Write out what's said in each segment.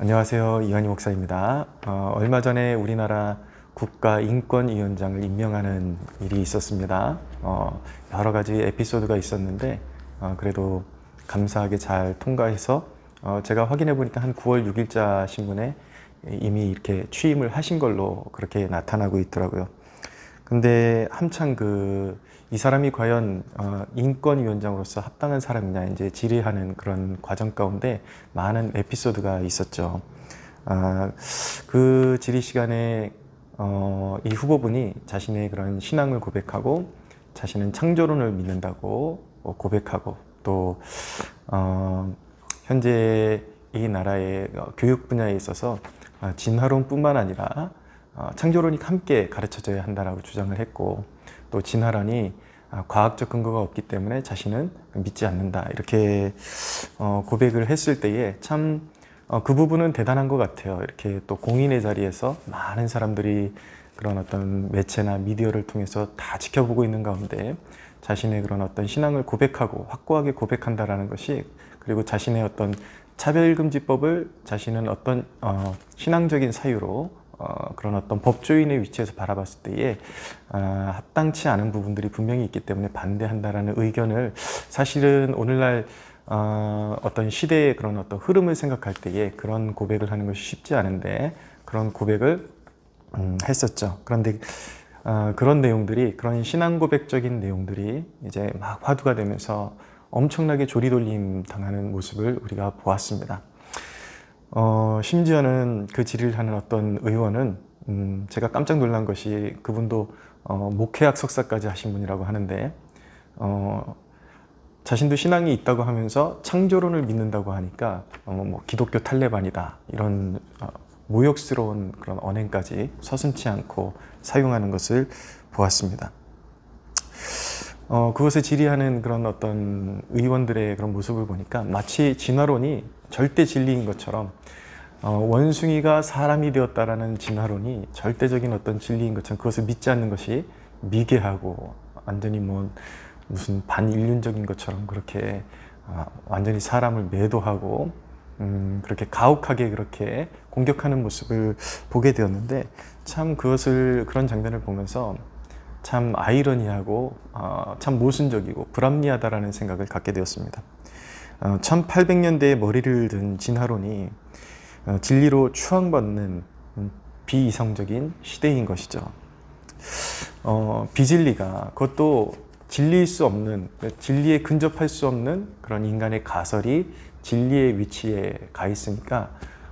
안녕하세요. 이완희 목사입니다. 얼마 전에 우리나라 국가인권위원장을 임명하는 일이 있었습니다. 여러 가지 에피소드가 있었는데 그래도 감사하게 잘 통과해서 제가 확인해 보니까 한 9월 6일자 신문에 이미 이렇게 취임을 하신 걸로 그렇게 나타나고 있더라고요. 근데 한창 이 사람이 과연 인권위원장으로서 합당한 사람이냐 이제 질의하는 그런 과정 가운데 많은 에피소드가 있었죠. 그 질의 시간에 이 후보분이 자신의 그런 신앙을 고백하고 자신은 창조론을 믿는다고 고백하고 또 현재 이 나라의 교육 분야에 있어서 진화론뿐만 아니라 창조론이 함께 가르쳐져야 한다라고 주장을 했고 또 진화론이 과학적 근거가 없기 때문에 자신은 믿지 않는다 이렇게 고백을 했을 때에 참 그 부분은 대단한 것 같아요. 이렇게 또 공인의 자리에서 많은 사람들이 그런 어떤 매체나 미디어를 통해서 다 지켜보고 있는 가운데 자신의 그런 어떤 신앙을 고백하고 확고하게 고백한다라는 것이 그리고 자신의 어떤 차별금지법을 자신은 어떤 신앙적인 사유로 그런 어떤 법조인의 위치에서 바라봤을 때에 합당치 않은 부분들이 분명히 있기 때문에 반대한다라는 의견을 사실은 오늘날 어떤 시대의 그런 어떤 흐름을 생각할 때에 그런 고백을 하는 것이 쉽지 않은데 그런 고백을 했었죠. 그런데 그런 내용들이 그런 신앙 고백적인 내용들이 이제 막 화두가 되면서 엄청나게 조리돌림 당하는 모습을 우리가 보았습니다. 심지어는 그 질의를 하는 어떤 의원은 제가 깜짝 놀란 것이 그분도 목회학 석사까지 하신 분이라고 하는데 자신도 신앙이 있다고 하면서 창조론을 믿는다고 하니까 뭐 기독교 탈레반이다 이런 모욕스러운 그런 언행까지 서슴지 않고 사용하는 것을 보았습니다. 그것을 질의하는 그런 어떤 의원들의 그런 모습을 보니까 마치 진화론이 절대 진리인 것처럼 원숭이가 사람이 되었다라는 진화론이 절대적인 어떤 진리인 것처럼 그것을 믿지 않는 것이 미개하고 완전히 무슨 반인륜적인 것처럼 그렇게 완전히 사람을 매도하고 그렇게 가혹하게 그렇게 공격하는 모습을 보게 되었는데 참 그런 장면을 보면서 참 아이러니하고 참 모순적이고 불합리하다라는 생각을 갖게 되었습니다. 1800년대에 머리를 든 진화론이 진리로 추앙받는 비이성적인 시대인 것이죠. 비진리가 그것도 진리일 수 없는, 진리에 근접할 수 없는 그런 인간의 가설이 진리의 위치에 가 있으니까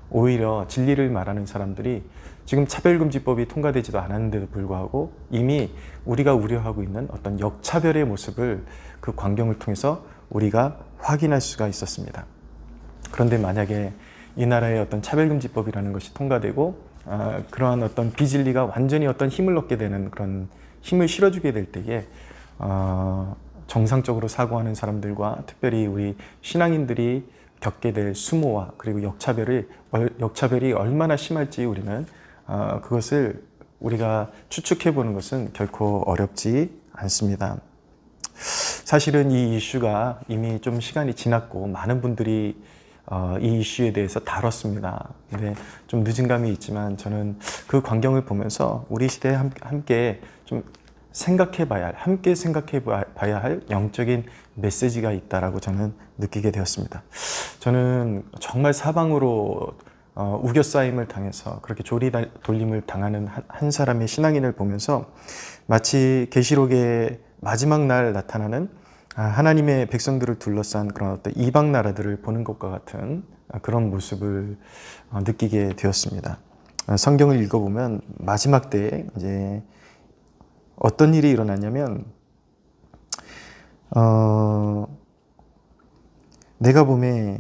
오히려 진리를 말하는 사람들이 지금 차별금지법이 통과되지도 않았는데도 불구하고 이미 우리가 우려하고 있는 어떤 역차별의 모습을 그 광경을 통해서 우리가 확인할 수가 있었습니다. 그런데 만약에 이 나라의 어떤 차별금지법이라는 것이 통과되고 그러한 어떤 비진리가 완전히 어떤 힘을 얻게 되는 그런 힘을 실어주게 될 때에 정상적으로 사고하는 사람들과 특별히 우리 신앙인들이 겪게 될 수모와 그리고 역차별이 얼마나 심할지 우리는 그것을 우리가 추측해 보는 것은 결코 어렵지 않습니다. 사실은 이 이슈가 이미 좀 시간이 지났고 많은 분들이 이 이슈에 대해서 다뤘습니다. 근데 좀 늦은 감이 있지만 저는 그 광경을 보면서 우리 시대에 함께 좀 함께 생각해 봐야 할 영적인 메시지가 있다라고 저는 느끼게 되었습니다. 저는 정말 사방으로 우겨싸임을 당해서 그렇게 조리돌림을 당하는 한 사람의 신앙인을 보면서 마치 계시록의 마지막 날 나타나는 하나님의 백성들을 둘러싼 그런 어떤 이방 나라들을 보는 것과 같은 그런 모습을 느끼게 되었습니다. 성경을 읽어보면 마지막 때에 이제 어떤 일이 일어나냐면 내가 보매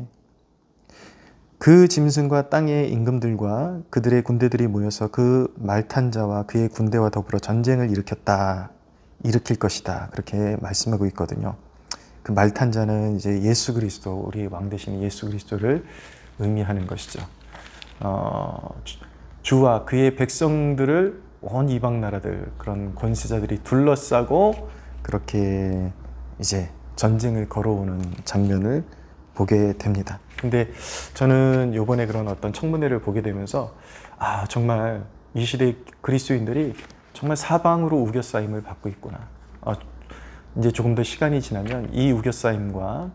그 짐승과 땅의 임금들과 그들의 군대들이 모여서 그 말탄 자와 그의 군대와 더불어 전쟁을 일으킬 것이다 그렇게 말씀하고 있거든요. 그 말탄 자는 이제 예수 그리스도 우리 왕 되신 예수 그리스도를 의미하는 것이죠. 주와 그의 백성들을 온 이방 나라들 그런 권세자들이 둘러싸고 그렇게 이제 전쟁을 걸어오는 장면을 보게 됩니다. 근데 저는 요번에 그런 어떤 청문회를 보게 되면서 정말 이 시대 그리스도인들이 정말 사방으로 우겨싸임을 받고 있구나. 이제 조금 더 시간이 지나면 이 우겨싸임과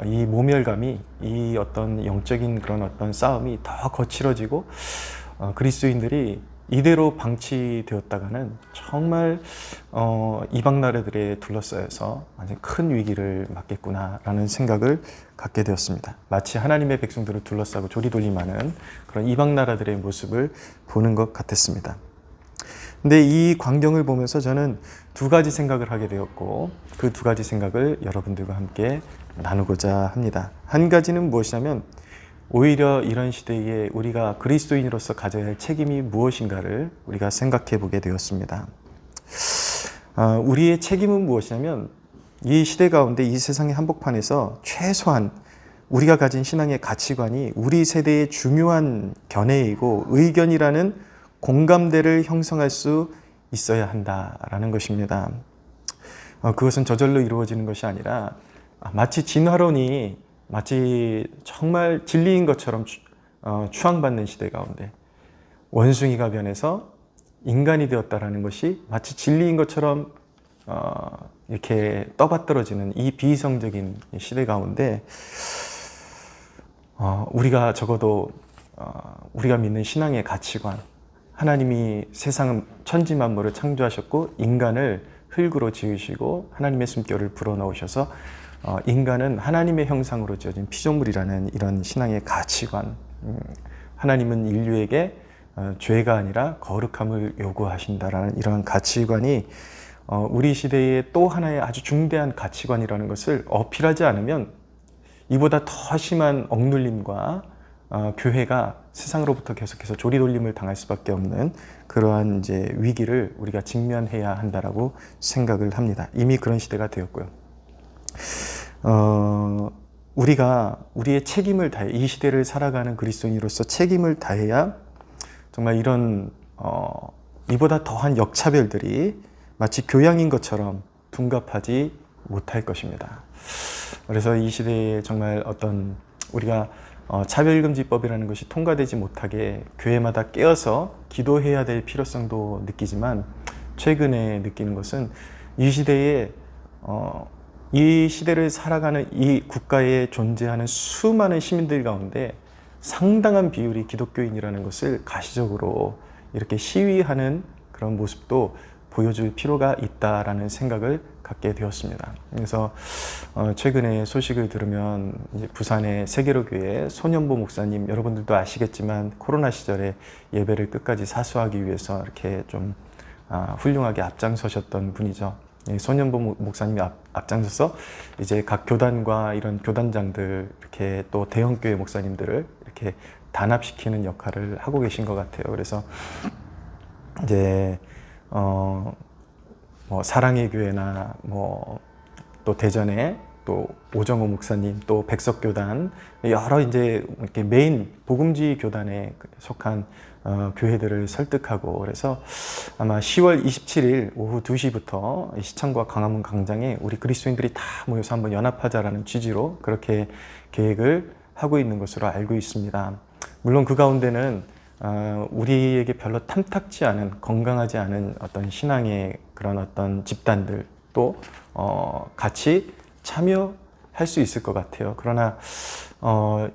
이 모멸감이, 이 어떤 영적인 그런 어떤 싸움이 더 거칠어지고 그리스도인들이 이대로 방치되었다가는 정말 이방 나라들에 둘러싸여서 완전 큰 위기를 맞겠구나라는 생각을 갖게 되었습니다. 마치 하나님의 백성들을 둘러싸고 조리돌림하는 그런 이방 나라들의 모습을 보는 것 같았습니다. 근데 이 광경을 보면서 저는 두 가지 생각을 하게 되었고, 그 두 가지 생각을 여러분들과 함께 나누고자 합니다. 한 가지는 무엇이냐면, 오히려 이런 시대에 우리가 그리스도인으로서 가져야 할 책임이 무엇인가를 우리가 생각해 보게 되었습니다. 우리의 책임은 무엇이냐면, 이 시대 가운데 이 세상의 한복판에서 최소한 우리가 가진 신앙의 가치관이 우리 세대의 중요한 견해이고 의견이라는 공감대를 형성할 수 있어야 한다라는 것입니다. 그것은 저절로 이루어지는 것이 아니라 마치 진화론이 마치 정말 진리인 것처럼 추앙받는 시대 가운데 원숭이가 변해서 인간이 되었다라는 것이 마치 진리인 것처럼 이렇게 떠받들어지는 이 비이성적인 시대 가운데 우리가 적어도 우리가 믿는 신앙의 가치관, 하나님이 세상 천지만물을 창조하셨고 인간을 흙으로 지으시고 하나님의 숨결을 불어넣으셔서 인간은 하나님의 형상으로 지어진 피조물이라는 이런 신앙의 가치관, 하나님은 인류에게 죄가 아니라 거룩함을 요구하신다라는 이러한 가치관이 우리 시대의 또 하나의 아주 중대한 가치관이라는 것을 어필하지 않으면 이보다 더 심한 억눌림과 교회가 세상으로부터 계속해서 조리돌림을 당할 수밖에 없는 그러한 이제 위기를 우리가 직면해야 한다라고 생각을 합니다. 이미 그런 시대가 되었고요. 우리가 우리의 책임을 다해 이 시대를 살아가는 그리스도인으로서 책임을 다해야 정말 이런 이보다 더한 역차별들이 마치 교양인 것처럼 둔갑하지 못할 것입니다. 그래서 이 시대에 정말 어떤 우리가 차별금지법이라는 것이 통과되지 못하게 교회마다 깨어서 기도해야 될 필요성도 느끼지만 최근에 느끼는 것은 이 시대에 이 시대를 살아가는 이 국가에 존재하는 수많은 시민들 가운데 상당한 비율이 기독교인이라는 것을 가시적으로 이렇게 시위하는 그런 모습도 보여줄 필요가 있다라는 생각을 갖게 되었습니다. 그래서 최근에 소식을 들으면 이제 부산의 세계로교회 손현보 목사님, 여러분들도 아시겠지만 코로나 시절에 예배를 끝까지 사수하기 위해서 이렇게 좀 훌륭하게 앞장서셨던 분이죠. 손현보 목사님이 앞장서서 이제 각 교단과 이런 교단장들, 이렇게 또 대형교회 목사님들을 이렇게 단합시키는 역할을 하고 계신 것 같아요. 그래서 이제 뭐 사랑의 교회나 뭐 또 대전에 또 오정호 목사님, 또 백석교단, 여러 이제 이렇게 메인 복음지 교단에 속한 교회들을 설득하고, 그래서 아마 10월 27일 오후 2시부터 시청과 광화문 광장에 우리 그리스도인들이 다 모여서 한번 연합하자라는 취지로 그렇게 계획을 하고 있는 것으로 알고 있습니다. 물론 그 가운데는 우리에게 별로 탐탁지 않은, 건강하지 않은 어떤 신앙의 그런 어떤 집단들 또 같이 참여할 수 있을 것 같아요. 그러나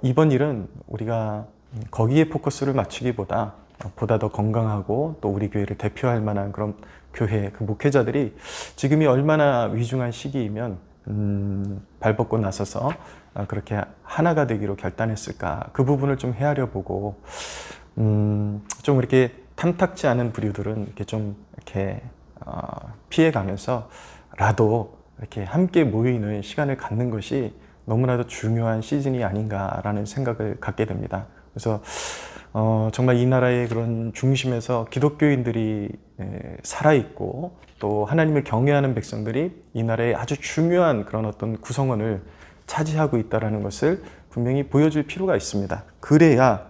이번 일은 우리가 거기에 포커스를 맞추기보다 보다 더 건강하고 또 우리 교회를 대표할 만한 그런 교회, 그 목회자들이 지금이 얼마나 위중한 시기이면 발벗고 나서서 그렇게 하나가 되기로 결단했을까, 그 부분을 좀 헤아려 보고 좀 이렇게 탐탁지 않은 부류들은 이렇게 좀 이렇게 피해가면서라도 이렇게 함께 모이는 시간을 갖는 것이 너무나도 중요한 시즌이 아닌가라는 생각을 갖게 됩니다. 그래서 정말 이 나라의 그런 중심에서 기독교인들이 살아있고 또 하나님을 경외하는 백성들이 이 나라의 아주 중요한 그런 어떤 구성원을 차지하고 있다는 것을 분명히 보여줄 필요가 있습니다. 그래야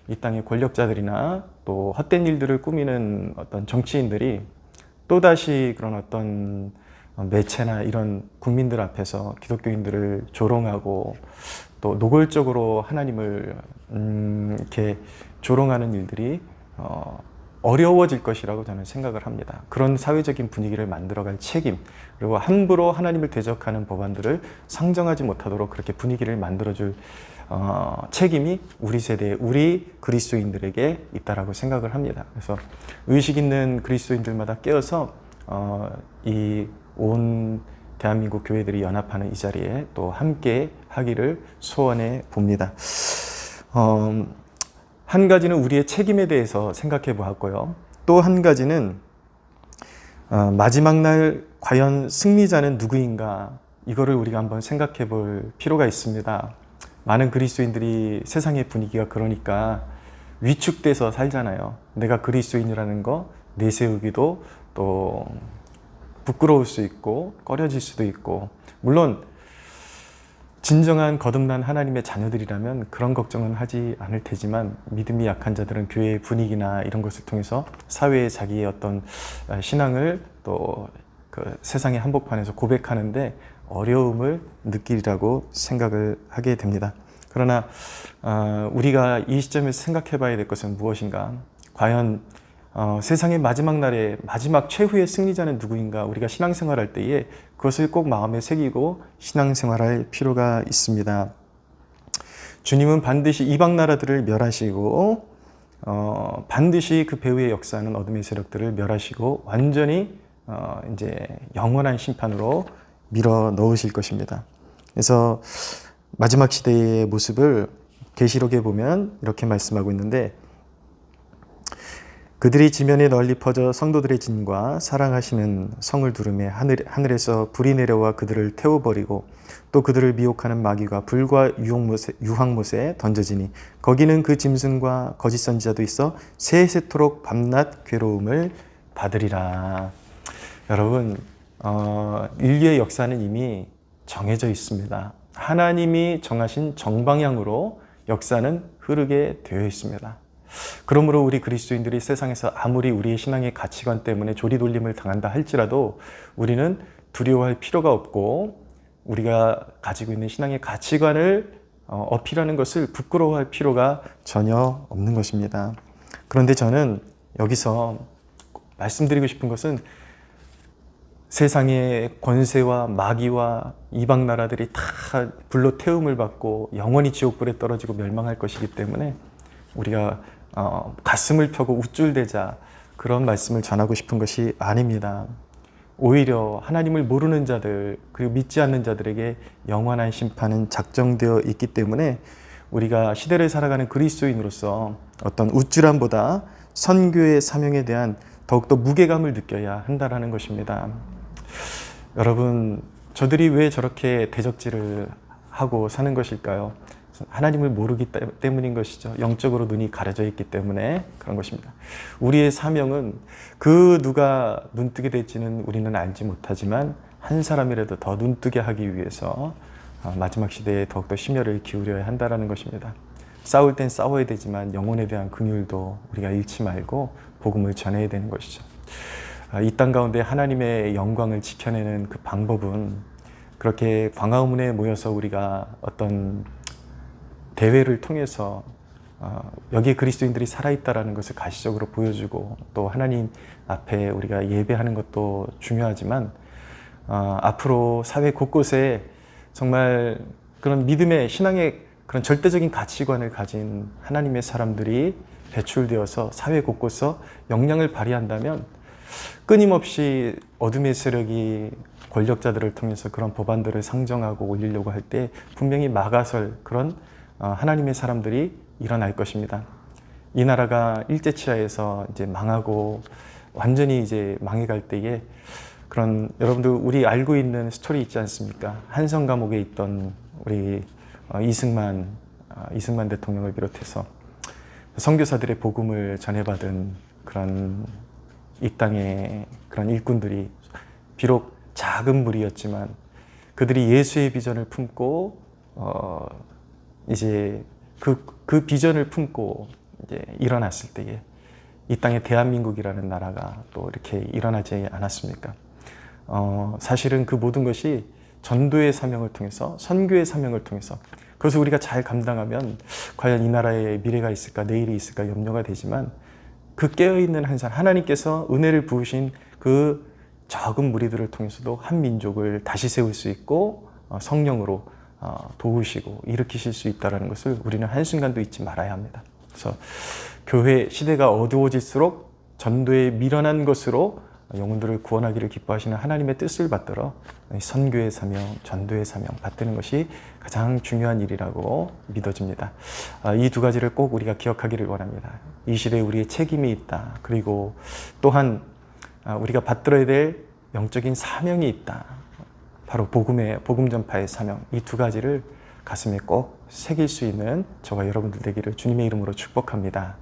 이 땅의 권력자들이나 또 헛된 일들을 꾸미는 어떤 정치인들이 또다시 그런 어떤 매체나 이런 국민들 앞에서 기독교인들을 조롱하고 또 노골적으로 하나님을 이렇게 조롱하는 일들이 어려워질 것이라고 저는 생각을 합니다. 그런 사회적인 분위기를 만들어갈 책임, 그리고 함부로 하나님을 대적하는 법안들을 상정하지 못하도록 그렇게 분위기를 만들어줄 책임이 우리 세대, 우리 그리스도인들에게 있다라고 생각을 합니다. 그래서 의식 있는 그리스도인들마다 깨어서 이 온 대한민국 교회들이 연합하는 이 자리에 또 함께 하기를 소원해 봅니다. 한 가지는 우리의 책임에 대해서 생각해 보았고요. 또 한 가지는 마지막 날 과연 승리자는 누구인가, 이거를 우리가 한번 생각해 볼 필요가 있습니다. 많은 그리스도인들이 세상의 분위기가 그러니까 위축돼서 살잖아요. 내가 그리스도인이라는 거 내세우기도 또 부끄러울 수 있고 꺼려질 수도 있고, 물론 진정한 거듭난 하나님의 자녀들이라면 그런 걱정은 하지 않을 테지만, 믿음이 약한 자들은 교회의 분위기나 이런 것을 통해서 사회에 자기의 어떤 신앙을 또 그 세상의 한복판에서 고백하는데 어려움을 느끼리라고 생각을 하게 됩니다. 그러나 우리가 이 시점에서 생각해 봐야 될 것은 무엇인가? 과연 세상의 마지막 날에 마지막 최후의 승리자는 누구인가? 우리가 신앙생활할 때에 그것을 꼭 마음에 새기고 신앙생활할 필요가 있습니다. 주님은 반드시 이방 나라들을 멸하시고 반드시 그 배후의 역사는 어둠의 세력들을 멸하시고 완전히 이제 영원한 심판으로 밀어 넣으실 것입니다. 그래서 마지막 시대의 모습을 계시록에 보면 이렇게 말씀하고 있는데, 그들이 지면에 널리 퍼져 성도들의 진과 사랑하시는 성을 두르매 하늘에서 불이 내려와 그들을 태워버리고 또 그들을 미혹하는 마귀가 불과 유황못에 던져지니 거기는 그 짐승과 거짓 선지자도 있어 세세토록 밤낮 괴로움을 받으리라. 여러분, 인류의 역사는 이미 정해져 있습니다. 하나님이 정하신 정방향으로 역사는 흐르게 되어 있습니다. 그러므로 우리 그리스도인들이 세상에서 아무리 우리의 신앙의 가치관 때문에 조리돌림을 당한다 할지라도 우리는 두려워할 필요가 없고, 우리가 가지고 있는 신앙의 가치관을 어필하는 것을 부끄러워할 필요가 전혀 없는 것입니다. 그런데 저는 여기서 말씀드리고 싶은 것은, 세상의 권세와 마귀와 이방 나라들이 다 불로 태움을 받고 영원히 지옥불에 떨어지고 멸망할 것이기 때문에 우리가 가슴을 펴고 우쭐대자, 그런 말씀을 전하고 싶은 것이 아닙니다. 오히려 하나님을 모르는 자들 그리고 믿지 않는 자들에게 영원한 심판은 작정되어 있기 때문에 우리가 시대를 살아가는 그리스도인으로서 어떤 우쭐함보다 선교의 사명에 대한 더욱더 무게감을 느껴야 한다는 것입니다. 여러분, 저들이 왜 저렇게 대적질을 하고 사는 것일까요? 하나님을 모르기 때문인 것이죠. 영적으로 눈이 가려져 있기 때문에 그런 것입니다. 우리의 사명은 그 누가 눈뜨게 될지는 우리는 알지 못하지만 한 사람이라도 더 눈뜨게 하기 위해서 마지막 시대에 더욱더 심혈을 기울여야 한다는 것입니다. 싸울 땐 싸워야 되지만 영혼에 대한 긍휼도 우리가 잃지 말고 복음을 전해야 되는 것이죠. 이 땅 가운데 하나님의 영광을 지켜내는 그 방법은 그렇게 광화문에 모여서 우리가 어떤 대회를 통해서 여기에 그리스도인들이 살아있다는 것을 가시적으로 보여주고, 또 하나님 앞에 우리가 예배하는 것도 중요하지만 앞으로 사회 곳곳에 정말 그런 믿음의 신앙의 그런 절대적인 가치관을 가진 하나님의 사람들이 배출되어서 사회 곳곳에서 영향을 발휘한다면 끊임없이 어둠의 세력이 권력자들을 통해서 그런 법안들을 상정하고 올리려고 할 때 분명히 막아설 그런 하나님의 사람들이 일어날 것입니다. 이 나라가 일제치하에서 이제 망하고 완전히 이제 망해갈 때에 그런, 여러분들 우리 알고 있는 스토리 있지 않습니까? 한성 감옥에 있던 우리 이승만 대통령을 비롯해서 선교사들의 복음을 전해받은 그런 이 땅의 그런 일꾼들이 비록 작은 무리였지만 그들이 예수의 비전을 품고 이제 그 비전을 품고 이제 일어났을 때에 이 땅에 대한민국이라는 나라가 또 이렇게 일어나지 않았습니까? 사실은 그 모든 것이 전도의 사명을 통해서, 선교의 사명을 통해서, 그것을 우리가 잘 감당하면 과연 이 나라에 미래가 있을까, 내일이 있을까 염려가 되지만, 그 깨어있는 한 사람, 하나님께서 은혜를 부으신 그 적은 무리들을 통해서도 한 민족을 다시 세울 수 있고 성령으로 도우시고 일으키실 수 있다는 것을 우리는 한순간도 잊지 말아야 합니다. 그래서 교회 시대가 어두워질수록 전도에 미련한 것으로 영혼들을 구원하기를 기뻐하시는 하나님의 뜻을 받들어 선교의 사명, 전도의 사명 받드는 것이 가장 중요한 일이라고 믿어집니다. 이 두 가지를 꼭 우리가 기억하기를 원합니다. 이 시대에 우리의 책임이 있다. 그리고 또한 우리가 받들어야 될 영적인 사명이 있다. 바로 복음 전파의 사명. 이 두 가지를 가슴에 꼭 새길 수 있는 저와 여러분들 되기를 주님의 이름으로 축복합니다.